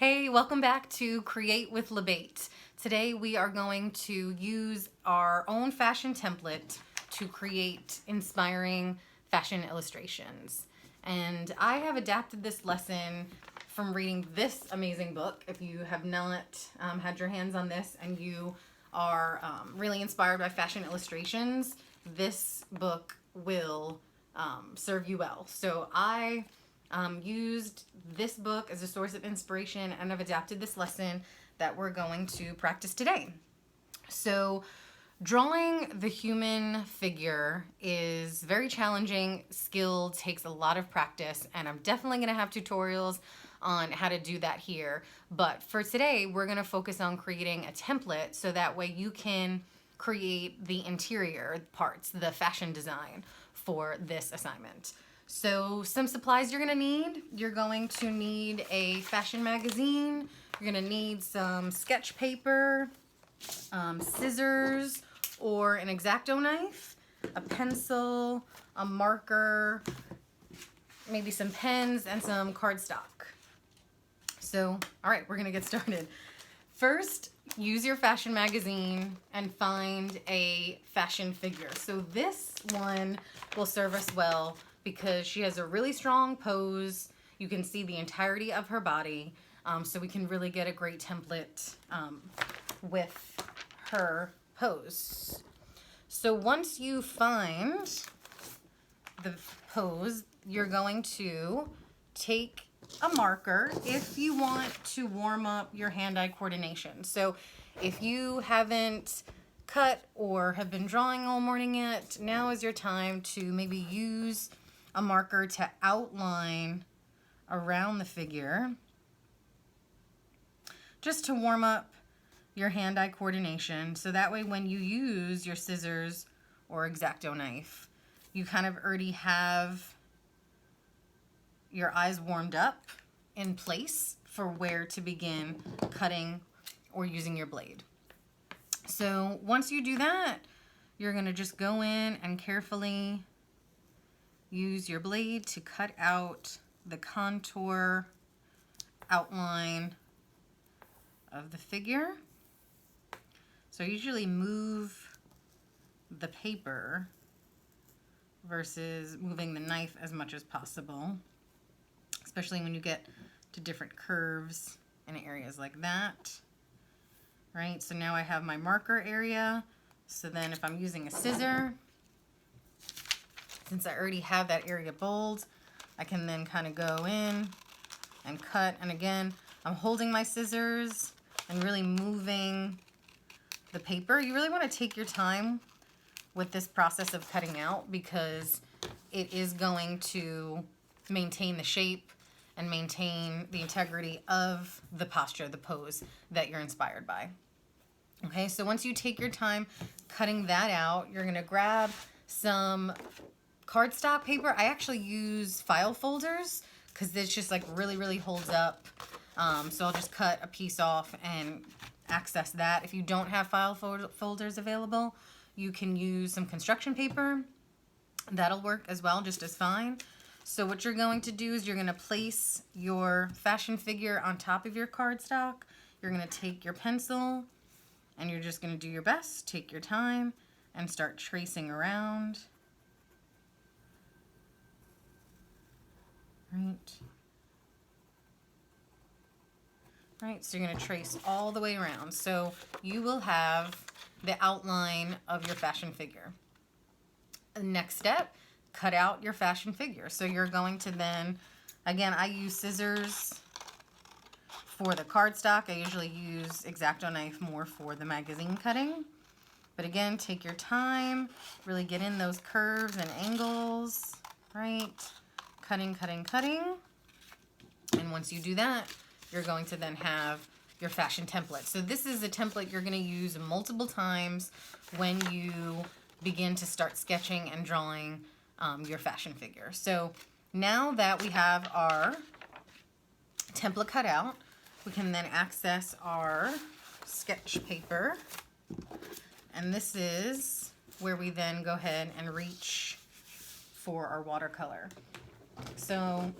Hey, welcome back to Create with Bate. Today we are going to use our own fashion template to create inspiring fashion illustrations. And I have adapted this lesson from reading this amazing book. If you have not had your hands on this and you are really inspired by fashion illustrations, this book will serve you well. So I used this book as a source of inspiration, and I've adapted this lesson that we're going to practice today. So drawing the human figure is very challenging skill, takes a lot of practice, and I'm definitely going to have tutorials on how to do that here. But for today, we're going to focus on creating a template so that way you can create the interior parts, the fashion design for this assignment. So some supplies you're going to need. You're going to need a fashion magazine. You're going to need some sketch paper, scissors, or an x-acto knife, a pencil, a marker, maybe some pens, and some cardstock. So, all right, we're going to get started. First, use your fashion magazine and find a fashion figure. So this one will serve us well because she has a really strong pose. You can see the entirety of her body, so we can really get a great template with her pose. So once you find the pose, you're going to take a marker if you want to warm up your hand-eye coordination. So if you haven't cut or have been drawing all morning yet, now is your time to maybe use a marker to outline around the figure, just to warm up your hand-eye coordination. So that way when you use your scissors or x-acto knife, you kind of already have your eyes warmed up in place for where to begin cutting or using your blade. So once you do that, you're going to just go in and carefully use your blade to cut out the contour outline of the figure. So usually move the paper versus moving the knife as much as possible, especially when you get to different curves in areas like that. Right, so now I have my marker area. So then if I'm using a scissor, since I already have that area bold, I can then kind of go in and cut. And again, I'm holding my scissors and really moving the paper. You really want to take your time with this process of cutting out because it is going to maintain the shape and maintain the integrity of the posture, the pose that you're inspired by. Okay, so once you take your time cutting that out, you're going to grab some cardstock paper. I actually use file folders because this just like really holds up. So I'll just cut a piece off and access that. If you don't have file folders available, you can use some construction paper. That'll work as well, just as fine. So what you're going to do is you're going to place your fashion figure on top of your cardstock. You're going to take your pencil and you're just going to do your best. Take your time and start tracing around. Right, so you're going to trace all the way around. So you will have the outline of your fashion figure. The next step, cut out your fashion figure. So you're going to then, again, I use scissors for the cardstock. I usually use x-acto knife more for the magazine cutting. But again, take your time, really get in those curves and angles, right? Cutting. And once you do that, you're going to then have your fashion template. So this is a template you're going to use multiple times when you begin to start sketching and drawing your fashion figure. So now that we have our template cut out, we can then access our sketch paper. And this is where we then go ahead and reach for our watercolor. So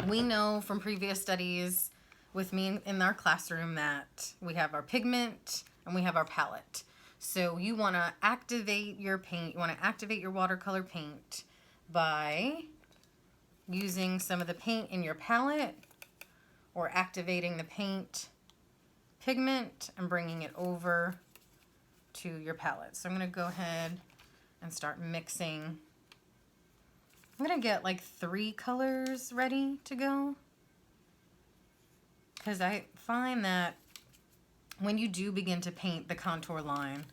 we know from previous studies with me in our classroom that we have our pigment and we have our palette. So you want to activate your paint, you want to activate your watercolor paint by using some of the paint in your palette or activating the paint pigment and bringing it over to your palette. So I'm going to go ahead and start mixing. I'm going to get like 3 colors ready to go, because I find that when you do begin to paint the contour line,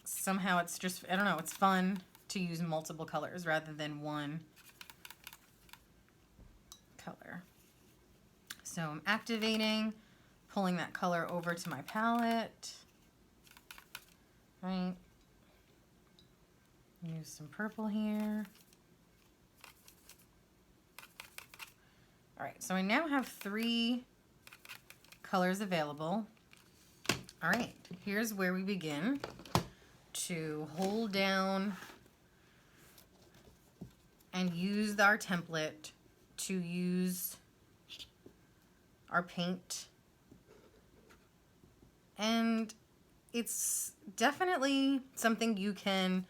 somehow it's just, I don't know, it's fun to use multiple colors rather than one color. So I'm activating, pulling that color over to my palette, right? Use some purple here. All right, so I now have 3 colors available. All right, here's where we begin to hold down and use our template to use our paint. And it's definitely something you can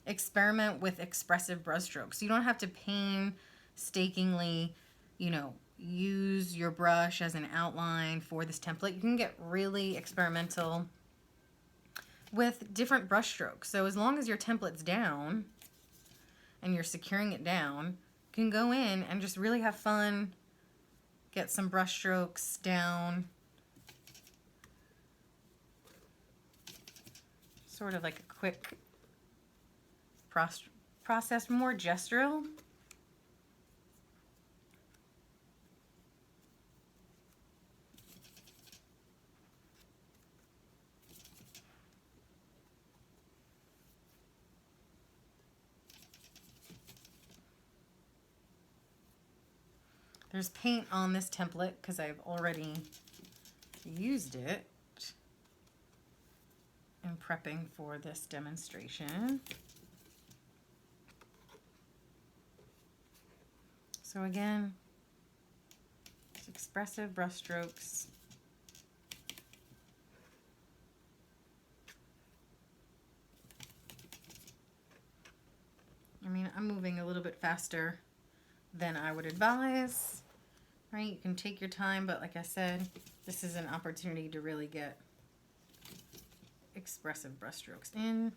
experiment with expressive brushstrokes. You don't have to painstakingly, you know, use your brush as an outline for this template. You can get really experimental with different brushstrokes. So as long as your template's down and you're securing it down, you can go in and just really have fun, get some brushstrokes down, sort of like a quick process, more gestural. There's paint on this template because I've already used it in prepping for this demonstration. So again, it's expressive brushstrokes. I mean, I'm moving a little bit faster than I would advise, right? You can take your time, but like I said, this is an opportunity to really get expressive brushstrokes in.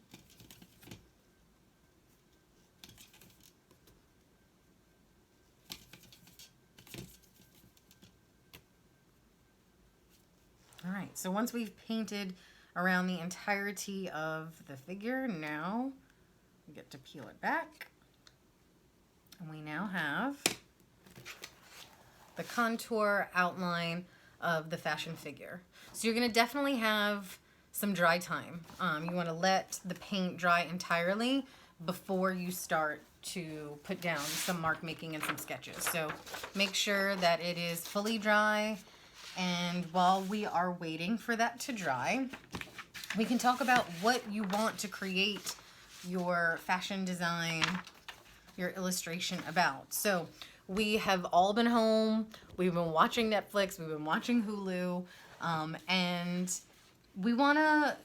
All right, so once we've painted around the entirety of the figure, now we get to peel it back. And we now have the contour outline of the fashion figure. So you're going to definitely have some dry time. You want to let the paint dry entirely before you start to put down some mark making and some sketches. So make sure that it is fully dry. And while we are waiting for that to dry, we can talk about what you want to create your fashion design, your illustration about. So we have all been home, we've been watching Netflix, we've been watching Hulu, and we want to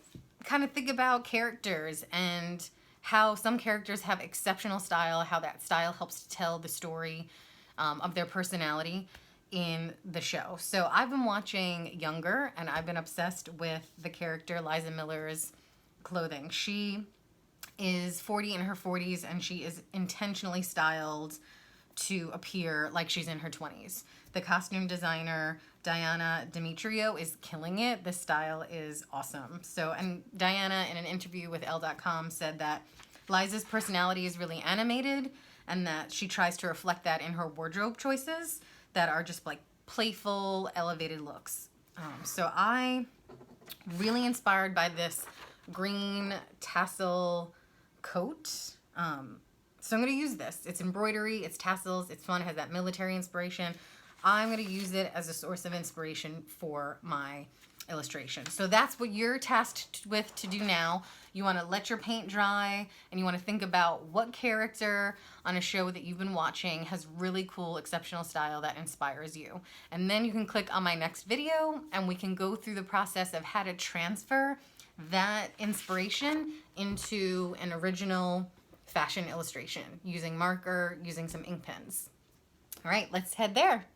kind of think about characters and how some characters have exceptional style, how that style helps to tell the story of their personality in the show. So I've been watching Younger, and I've been obsessed with the character Liza Miller's clothing. She is 40 in her 40s, and she is intentionally styled to appear like she's in her 20s. The costume designer, Diana Demetrio, is killing it. The style is awesome. So, and Diana, in an interview with Elle.com, said that Liza's personality is really animated and that she tries to reflect that in her wardrobe choices that are just like playful, elevated looks. So I really inspired by this green tassel coat. So I'm going to use this. It's embroidery, it's tassels, it's fun, it has that military inspiration. I'm going to use it as a source of inspiration for my illustration. So that's what you're tasked with to do now. You want to let your paint dry, and you want to think about what character on a show that you've been watching has really cool, exceptional style that inspires you. And then you can click on my next video, and we can go through the process of how to transfer that inspiration into an original fashion illustration using marker, using some ink pens. All right, let's head there.